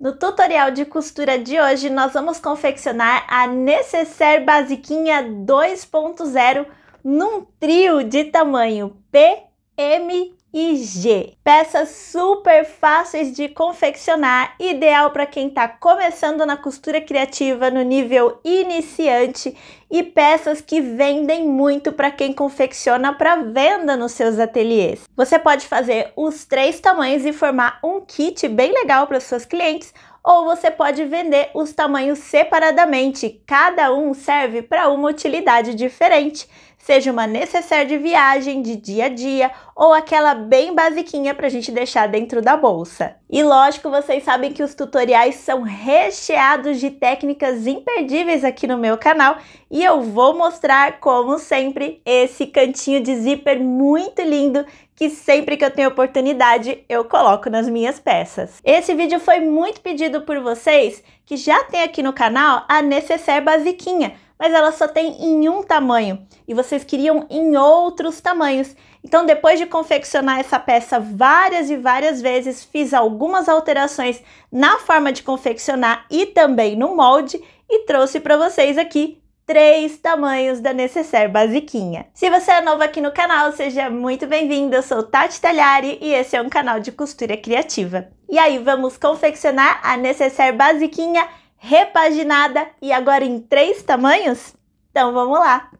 No tutorial de costura de hoje, nós vamos confeccionar a Necessaire Basiquinha 2.0 num trio de tamanho P, M e G. Peças super fáceis de confeccionar, ideal para quem está começando na costura criativa no nível iniciante e peças que vendem muito para quem confecciona para venda nos seus ateliês. Você pode fazer os 3 tamanhos e formar um kit bem legal para os seus clientes, ou você pode vender os tamanhos separadamente, cada um serve para uma utilidade diferente, seja uma necessaire de viagem, de dia a dia, ou aquela bem basiquinha para a gente deixar dentro da bolsa. E lógico, vocês sabem que os tutoriais são recheados de técnicas imperdíveis aqui no meu canal, e eu vou mostrar, como sempre, esse cantinho de zíper muito lindo, que sempre que eu tenho oportunidade, eu coloco nas minhas peças. Esse vídeo foi muito pedido por vocês, que já tem aqui no canal a Necessaire Basiquinha, mas ela só tem em um tamanho, e vocês queriam em outros tamanhos. Então, depois de confeccionar essa peça várias e várias vezes, fiz algumas alterações na forma de confeccionar e também no molde, e trouxe para vocês aqui 3 tamanhos da Necessaire Basiquinha. Se você é novo aqui no canal, seja muito bem-vindo. Eu sou Tati Tagliari e esse é um canal de costura criativa. E aí, vamos confeccionar a Necessaire Basiquinha repaginada e agora em 3 tamanhos? Então vamos lá!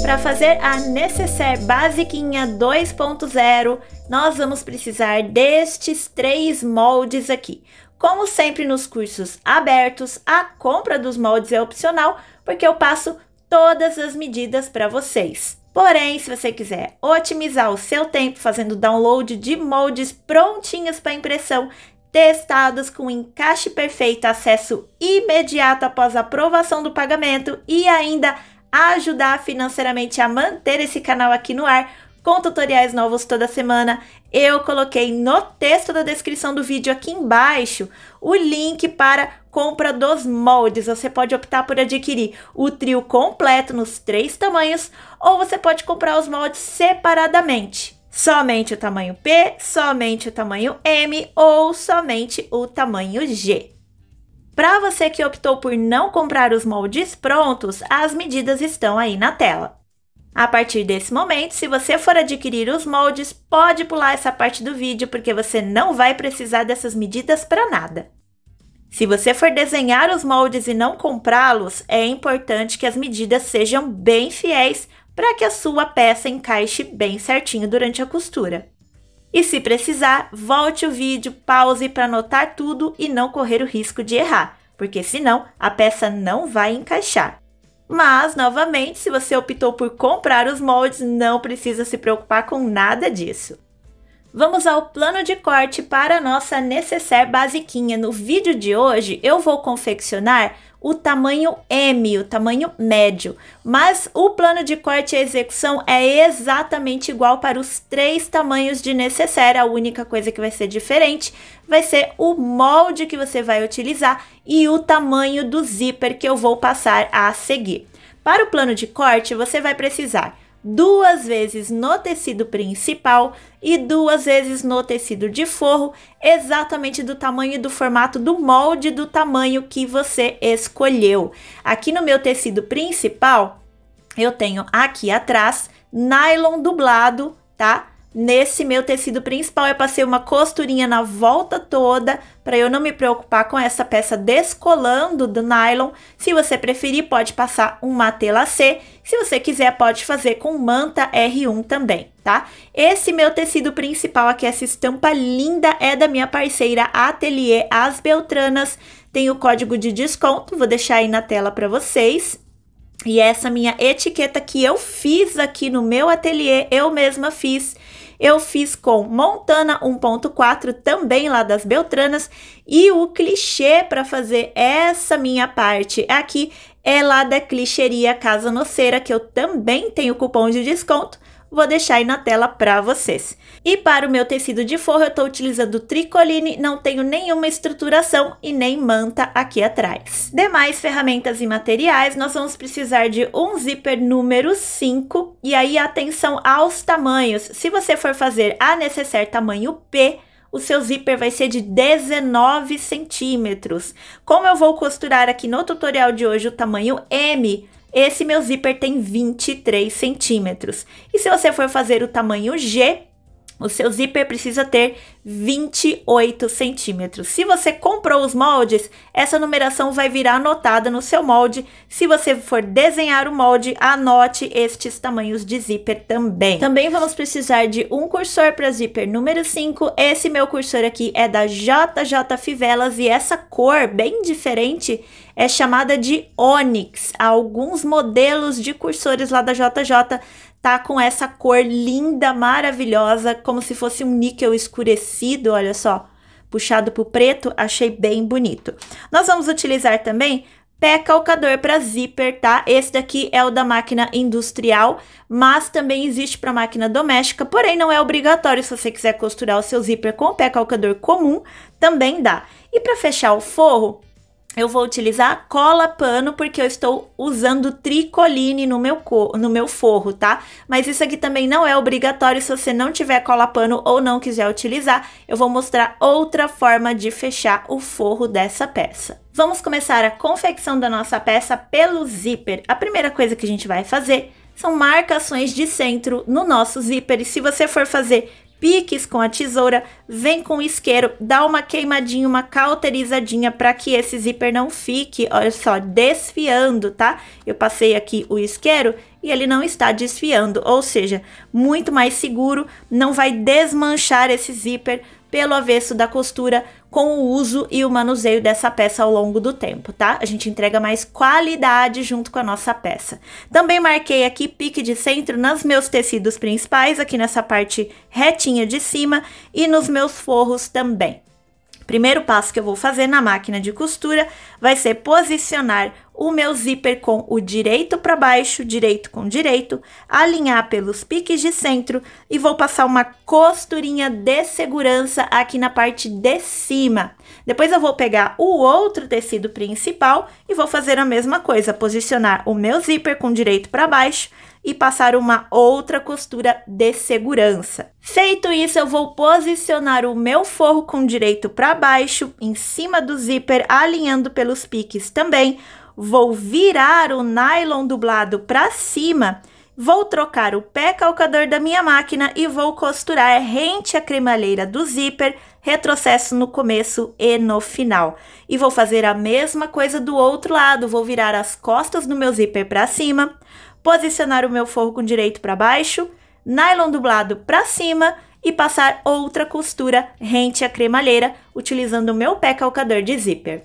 Para fazer a Necessaire Basiquinha 2.0, nós vamos precisar destes 3 moldes aqui. Como sempre nos cursos abertos, a compra dos moldes é opcional, porque eu passo todas as medidas para vocês. Porém, se você quiser otimizar o seu tempo fazendo download de moldes prontinhos para impressão, testados com encaixe perfeito, acesso imediato após a aprovação do pagamento e ainda ajudar financeiramente a manter esse canal aqui no ar, com tutoriais novos toda semana, eu coloquei no texto da descrição do vídeo aqui embaixo o link para compra dos moldes. Você pode optar por adquirir o trio completo nos 3 tamanhos, ou você pode comprar os moldes separadamente. Somente o tamanho P, somente o tamanho M ou somente o tamanho G. Para você que optou por não comprar os moldes prontos, as medidas estão aí na tela. A partir desse momento, se você for adquirir os moldes, pode pular essa parte do vídeo, porque você não vai precisar dessas medidas para nada. Se você for desenhar os moldes e não comprá-los, é importante que as medidas sejam bem fiéis para que a sua peça encaixe bem certinho durante a costura. E se precisar, volte o vídeo, pause para anotar tudo e não correr o risco de errar, porque senão a peça não vai encaixar. Mas, novamente, se você optou por comprar os moldes, não precisa se preocupar com nada disso. Vamos ao plano de corte para a nossa Necessaire Basiquinha. No vídeo de hoje, eu vou confeccionar o tamanho M, o tamanho médio, mas o plano de corte e a execução é exatamente igual para os 3 tamanhos de Necessaire. A única coisa que vai ser diferente vai ser o molde que você vai utilizar e o tamanho do zíper que eu vou passar a seguir. Para o plano de corte, você vai precisar 2 vezes no tecido principal e 2 vezes no tecido de forro, exatamente do tamanho e do formato do molde do tamanho que você escolheu. Aqui no meu tecido principal, eu tenho aqui atrás nylon dublado, tá? Nesse meu tecido principal, eu passei uma costurinha na volta toda, para eu não me preocupar com essa peça descolando do nylon. Se você preferir, pode passar um matelassé. Se você quiser, pode fazer com manta R1 também, tá? Esse meu tecido principal aqui, essa estampa linda, é da minha parceira Ateliê As Beltranas. Tem o código de desconto, vou deixar aí na tela para vocês. E essa minha etiqueta que eu fiz aqui no meu ateliê, eu mesma fiz. Eu fiz com Montana 1.4, também lá das Beltranas, e o clichê para fazer essa minha parte aqui é lá da Clicheria Casa Noceira, que eu também tenho cupom de desconto. Vou deixar aí na tela para vocês. E para o meu tecido de forro, eu estou utilizando tricoline, não tenho nenhuma estruturação e nem manta aqui atrás. Demais ferramentas e materiais, nós vamos precisar de um zíper número 5, e aí atenção aos tamanhos. Se você for fazer a Necessaire tamanho P, o seu zíper vai ser de 19 centímetros. Como eu vou costurar aqui no tutorial de hoje o tamanho M, esse meu zíper tem 23 centímetros. E se você for fazer o tamanho G, o seu zíper precisa ter 28 centímetros. Se você comprou os moldes, essa numeração vai virar anotada no seu molde. Se você for desenhar o molde, anote estes tamanhos de zíper também. Também vamos precisar de um cursor para zíper número 5. Esse meu cursor aqui é da JJ Fivelas e essa cor bem diferente é chamada de Onyx. Alguns modelos de cursores lá da JJ tá com essa cor linda, maravilhosa, como se fosse um níquel escurecido, olha só, puxado pro preto, achei bem bonito. Nós vamos utilizar também pé calcador para zíper, tá? Esse daqui é o da máquina industrial, mas também existe para máquina doméstica, porém não é obrigatório. Se você quiser costurar o seu zíper com pé calcador comum, também dá. E para fechar o forro, eu vou utilizar cola pano, porque eu estou usando tricoline no meu forro, tá? Mas isso aqui também não é obrigatório. Se você não tiver cola pano ou não quiser utilizar, eu vou mostrar outra forma de fechar o forro dessa peça. Vamos começar a confecção da nossa peça pelo zíper. A primeira coisa que a gente vai fazer são marcações de centro no nosso zíper. E se você for fazer piques com a tesoura, vem com o isqueiro, dá uma queimadinha, uma cauterizadinha para que esse zíper não fique, olha só, desfiando, tá? Eu passei aqui o isqueiro e ele não está desfiando, ou seja, muito mais seguro, não vai desmanchar esse zíper pelo avesso da costura com o uso e o manuseio dessa peça ao longo do tempo, tá? A gente entrega mais qualidade junto com a nossa peça. Também marquei aqui pique de centro nos meus tecidos principais, aqui nessa parte retinha de cima e nos meus forros também. Primeiro passo que eu vou fazer na máquina de costura vai ser posicionar o meu zíper com o direito para baixo, direito com direito, alinhar pelos piques de centro e vou passar uma costurinha de segurança aqui na parte de cima. Depois eu vou pegar o outro tecido principal e vou fazer a mesma coisa, posicionar o meu zíper com direito para baixo e passar uma outra costura de segurança. Feito isso, eu vou posicionar o meu forro com direito para baixo, em cima do zíper, alinhando pelos piques também. Vou virar o nylon dublado para cima, vou trocar o pé calcador da minha máquina e vou costurar rente à cremalheira do zíper, retrocesso no começo e no final. E vou fazer a mesma coisa do outro lado, vou virar as costas do meu zíper para cima, posicionar o meu forro com direito para baixo, nylon dublado para cima e passar outra costura rente à cremalheira, utilizando o meu pé calcador de zíper.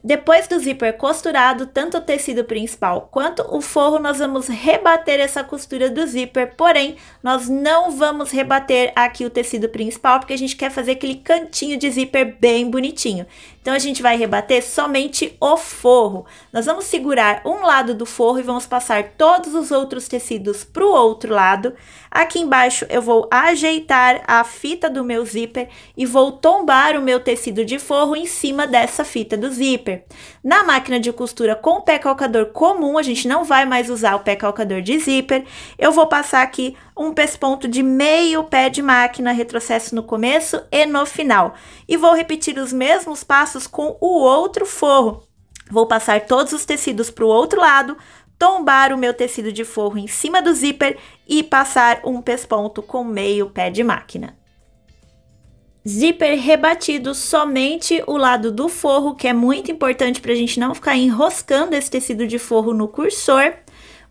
Depois do zíper costurado, tanto o tecido principal quanto o forro, nós vamos rebater essa costura do zíper, porém, nós não vamos rebater aqui o tecido principal, porque a gente quer fazer aquele cantinho de zíper bem bonitinho. Então, a gente vai rebater somente o forro. Nós vamos segurar um lado do forro e vamos passar todos os outros tecidos para o outro lado. Aqui embaixo, eu vou ajeitar a fita do meu zíper e vou tombar o meu tecido de forro em cima dessa fita do zíper. Na máquina de costura com o pé calcador comum, a gente não vai mais usar o pé calcador de zíper. Eu vou passar aqui um pesponto de meio pé de máquina, retrocesso no começo e no final. E vou repetir os mesmos passos com o outro forro. Vou passar todos os tecidos para o outro lado, tombar o meu tecido de forro em cima do zíper e passar um pesponto com meio pé de máquina. Zíper rebatido somente o lado do forro, que é muito importante para a gente não ficar enroscando esse tecido de forro no cursor.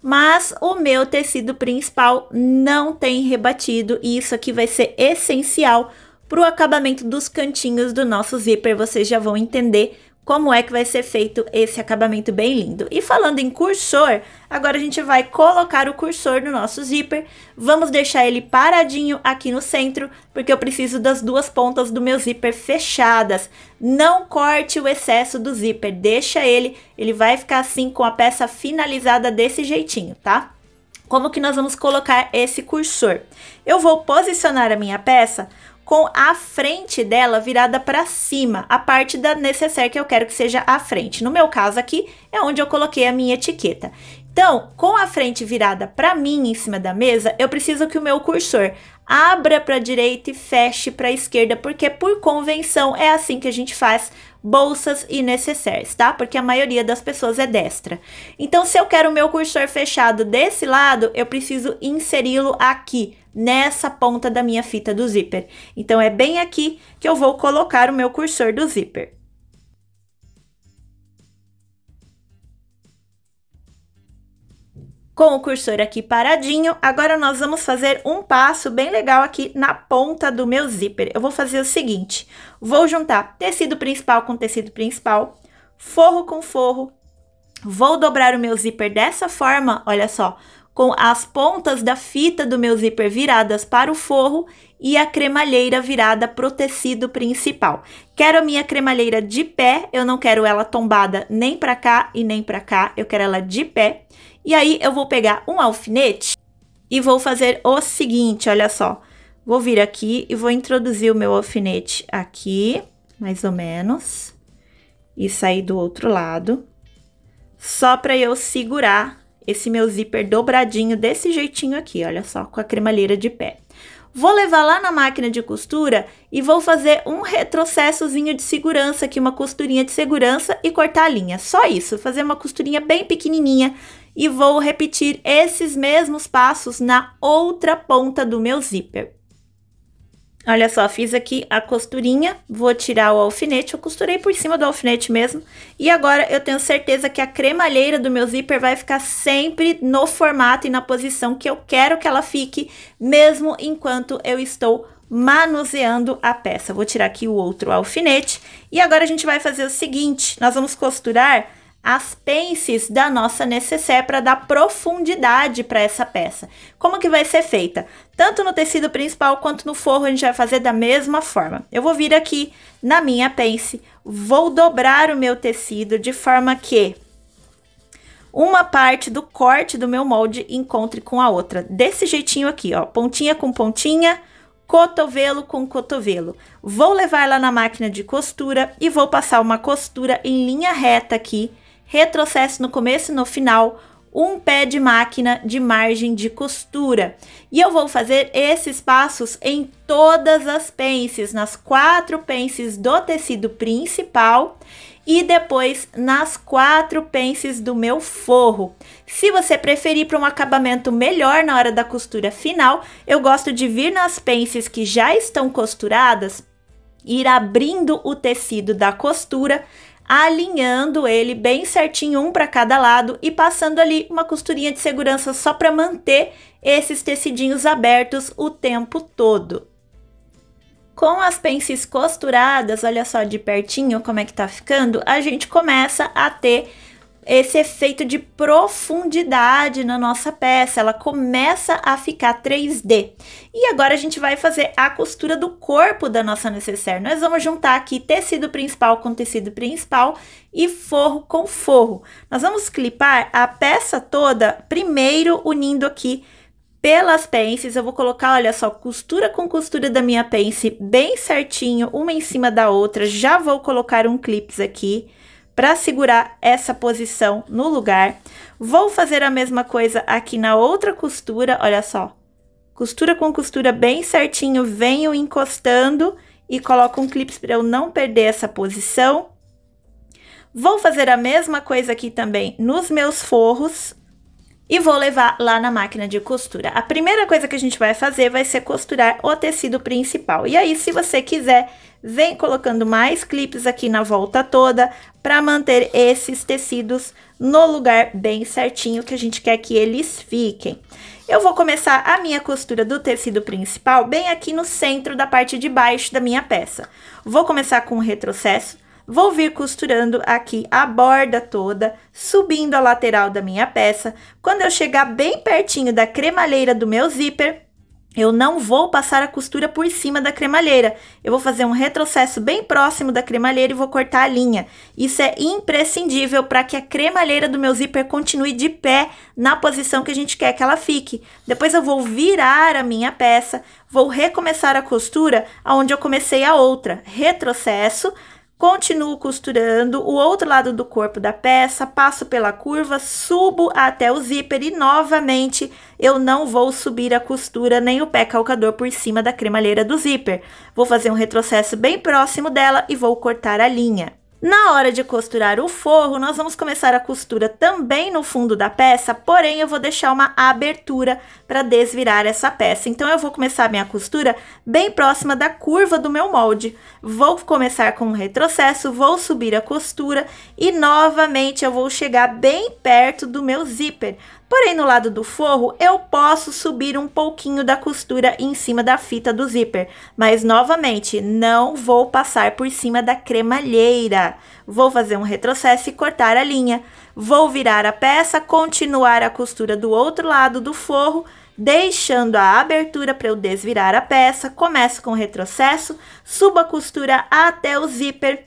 Mas o meu tecido principal não tem rebatido e isso aqui vai ser essencial para o acabamento dos cantinhos do nosso zíper. Vocês já vão entender como é que vai ser feito esse acabamento bem lindo. E falando em cursor, agora a gente vai colocar o cursor no nosso zíper. Vamos deixar ele paradinho aqui no centro, porque eu preciso das duas pontas do meu zíper fechadas. Não corte o excesso do zíper, deixa ele vai ficar assim com a peça finalizada desse jeitinho, tá? Como que nós vamos colocar esse cursor? Eu vou posicionar a minha peça com a frente dela virada para cima, a parte da necessaire que eu quero que seja a frente. No meu caso aqui, é onde eu coloquei a minha etiqueta. Então, com a frente virada para mim em cima da mesa, eu preciso que o meu cursor abra para a direita e feche para a esquerda, porque por convenção é assim que a gente faz bolsas e necessaires, tá? Porque a maioria das pessoas é destra. Então, se eu quero o meu cursor fechado desse lado, eu preciso inseri-lo aqui, nessa ponta da minha fita do zíper. Então, é bem aqui que eu vou colocar o meu cursor do zíper. Com o cursor aqui paradinho, agora nós vamos fazer um passo bem legal aqui na ponta do meu zíper. Eu vou fazer o seguinte, vou juntar tecido principal com tecido principal, forro com forro, vou dobrar o meu zíper dessa forma, olha só, com as pontas da fita do meu zíper viradas para o forro e a cremalheira virada para o tecido principal. Quero a minha cremalheira de pé, eu não quero ela tombada nem para cá e nem para cá, eu quero ela de pé. E aí, eu vou pegar um alfinete e vou fazer o seguinte, olha só. Vou vir aqui e vou introduzir o meu alfinete aqui, mais ou menos. E sair do outro lado. Só para eu segurar esse meu zíper dobradinho desse jeitinho aqui, olha só, com a cremalheira de pé. Vou levar lá na máquina de costura e vou fazer um retrocessozinho de segurança aqui, uma costurinha de segurança e cortar a linha. Só isso, fazer uma costurinha bem pequenininha. E vou repetir esses mesmos passos na outra ponta do meu zíper. Olha só, fiz aqui a costurinha, vou tirar o alfinete, eu costurei por cima do alfinete mesmo. E agora eu tenho certeza que a cremalheira do meu zíper vai ficar sempre no formato e na posição que eu quero que ela fique, mesmo enquanto eu estou manuseando a peça. Vou tirar aqui o outro alfinete. E agora a gente vai fazer o seguinte, nós vamos costurar as pences da nossa necessaire para dar profundidade para essa peça. Como que vai ser feita? Tanto no tecido principal quanto no forro a gente vai fazer da mesma forma. Eu vou vir aqui na minha pence, vou dobrar o meu tecido de forma que uma parte do corte do meu molde encontre com a outra. Desse jeitinho aqui, ó, pontinha com pontinha, cotovelo com cotovelo. Vou levar lá na máquina de costura e vou passar uma costura em linha reta aqui, retrocesso no começo e no final, um pé de máquina de margem de costura. E eu vou fazer esses passos em todas as pences, nas 4 pences do tecido principal e depois nas 4 pences do meu forro. Se você preferir para um acabamento melhor na hora da costura final, eu gosto de vir nas pences que já estão costuradas, ir abrindo o tecido da costura, alinhando ele bem certinho, um para cada lado e passando ali uma costurinha de segurança só para manter esses tecidinhos abertos o tempo todo. Com as pences costuradas, olha só de pertinho como é que tá ficando, a gente começa a ter esse efeito de profundidade na nossa peça, ela começa a ficar 3D. E agora a gente vai fazer a costura do corpo da nossa necessaire. Nós vamos juntar aqui tecido principal com tecido principal e forro com forro. Nós vamos clipar a peça toda, primeiro unindo aqui pelas pences. Eu vou colocar, olha só, costura com costura da minha pence bem certinho, uma em cima da outra. Já vou colocar um clips aqui para segurar essa posição no lugar. Vou fazer a mesma coisa aqui na outra costura, olha só. Costura com costura bem certinho, venho encostando e coloco um clips para eu não perder essa posição. Vou fazer a mesma coisa aqui também nos meus forros e vou levar lá na máquina de costura. A primeira coisa que a gente vai fazer vai ser costurar o tecido principal. E aí, se você quiser, vem colocando mais clipes aqui na volta toda para manter esses tecidos no lugar bem certinho que a gente quer que eles fiquem. Eu vou começar a minha costura do tecido principal bem aqui no centro da parte de baixo da minha peça. Vou começar com um retrocesso, vou vir costurando aqui a borda toda, subindo a lateral da minha peça. Quando eu chegar bem pertinho da cremalheira do meu zíper, eu não vou passar a costura por cima da cremalheira. Eu vou fazer um retrocesso bem próximo da cremalheira e vou cortar a linha. Isso é imprescindível para que a cremalheira do meu zíper continue de pé na posição que a gente quer que ela fique. Depois eu vou virar a minha peça, vou recomeçar a costura onde eu comecei a outra. Retrocesso, Continuo costurando o outro lado do corpo da peça, passo pela curva, subo até o zíper e novamente eu não vou subir a costura nem o pé calcador por cima da cremalheira do zíper. Vou fazer um retrocesso bem próximo dela e vou cortar a linha. Na hora de costurar o forro, nós vamos começar a costura também no fundo da peça, porém eu vou deixar uma abertura para desvirar essa peça. Então, eu vou começar a minha costura bem próxima da curva do meu molde. Vou começar com um retrocesso, vou subir a costura e novamente eu vou chegar bem perto do meu zíper. Porém, no lado do forro, eu posso subir um pouquinho da costura em cima da fita do zíper. Mas, novamente, não vou passar por cima da cremalheira. Vou fazer um retrocesso e cortar a linha. Vou virar a peça, continuar a costura do outro lado do forro, deixando a abertura para eu desvirar a peça. Começo com retrocesso, subo a costura até o zíper.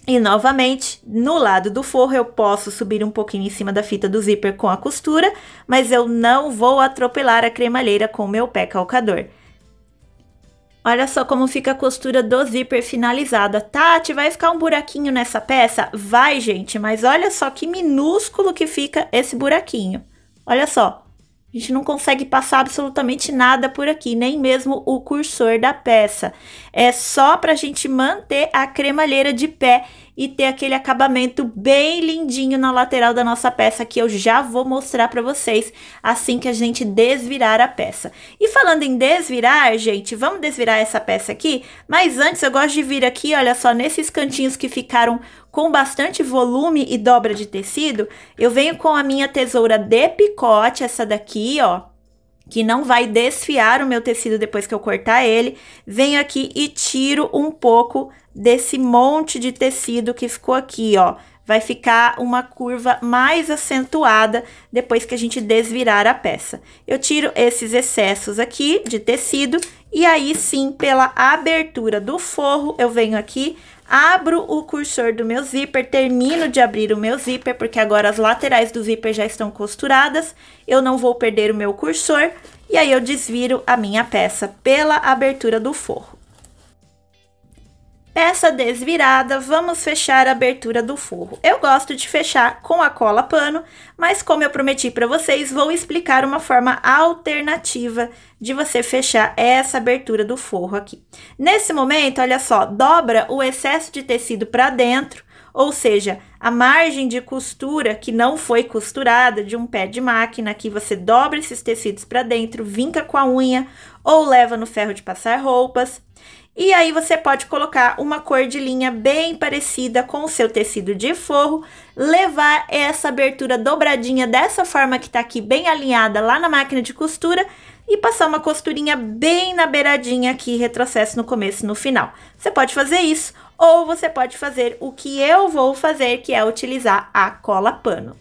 E novamente, no lado do forro, eu posso subir um pouquinho em cima da fita do zíper com a costura, mas eu não vou atropelar a cremalheira com o meu pé calcador. Olha só como fica a costura do zíper finalizada. Tati, vai ficar um buraquinho nessa peça? Vai, gente, mas olha só que minúsculo que fica esse buraquinho. Olha só. A gente não consegue passar absolutamente nada por aqui, nem mesmo o cursor da peça. É só para a gente manter a cremalheira de pé e ter aquele acabamento bem lindinho na lateral da nossa peça, que eu já vou mostrar para vocês assim que a gente desvirar a peça. E falando em desvirar, gente, vamos desvirar essa peça aqui? Mas antes eu gosto de vir aqui, olha só, nesses cantinhos que ficaram com bastante volume e dobra de tecido, eu venho com a minha tesoura de picote, essa daqui, ó, que não vai desfiar o meu tecido depois que eu cortar ele. Venho aqui e tiro um pouco desse monte de tecido que ficou aqui, ó. Vai ficar uma curva mais acentuada depois que a gente desvirar a peça. Eu tiro esses excessos aqui de tecido e aí sim, pela abertura do forro, eu venho aqui, abro o cursor do meu zíper, termino de abrir o meu zíper, porque agora as laterais do zíper já estão costuradas, eu não vou perder o meu cursor, e aí eu desviro a minha peça pela abertura do forro. Peça desvirada, vamos fechar a abertura do forro. Eu gosto de fechar com a cola pano, mas como eu prometi para vocês, vou explicar uma forma alternativa de você fechar essa abertura do forro aqui. Nesse momento, olha só, dobra o excesso de tecido para dentro, ou seja, a margem de costura que não foi costurada de um pé de máquina, aqui você dobra esses tecidos para dentro, vinca com a unha ou leva no ferro de passar roupas. E aí você pode colocar uma cor de linha bem parecida com o seu tecido de forro, levar essa abertura dobradinha dessa forma que tá aqui bem alinhada lá na máquina de costura e passar uma costurinha bem na beiradinha aqui, retrocesso no começo e no final. Você pode fazer isso ou você pode fazer o que eu vou fazer, que é utilizar a cola pano.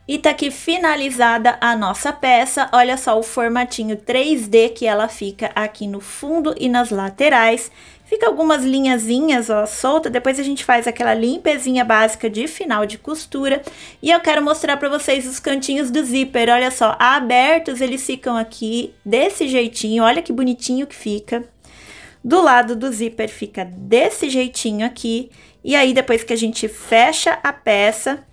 E tá aqui finalizada a nossa peça, olha só o formatinho 3D que ela fica aqui no fundo e nas laterais. Fica algumas linhazinhas, ó, solta, depois a gente faz aquela limpezinha básica de final de costura. E eu quero mostrar pra vocês os cantinhos do zíper, olha só, abertos eles ficam aqui desse jeitinho, olha que bonitinho que fica. Do lado do zíper fica desse jeitinho aqui, e aí depois que a gente fecha a peça,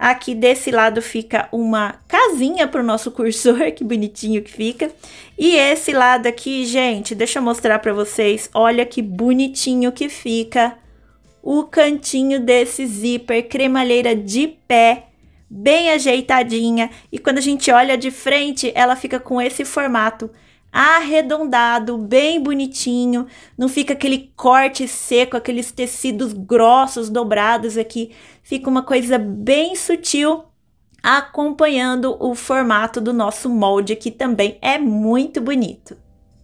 aqui desse lado fica uma casinha para o nosso cursor, que bonitinho que fica. E esse lado aqui, gente, deixa eu mostrar para vocês, olha que bonitinho que fica o cantinho desse zíper, cremalheira de pé, bem ajeitadinha. E quando a gente olha de frente, ela fica com esse formato arredondado, bem bonitinho, não fica aquele corte seco, aqueles tecidos grossos dobrados aqui, fica uma coisa bem sutil, acompanhando o formato do nosso molde, que também é muito bonito.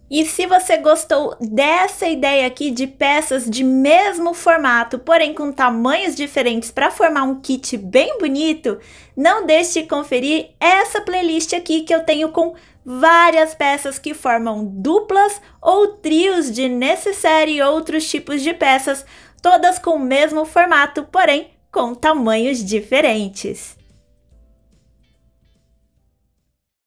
E se você gostou dessa ideia aqui de peças de mesmo formato, porém com tamanhos diferentes para formar um kit bem bonito, não deixe de conferir essa playlist aqui que eu tenho com várias peças que formam duplas ou trios de nécessaire e outros tipos de peças, todas com o mesmo formato, porém com tamanhos diferentes.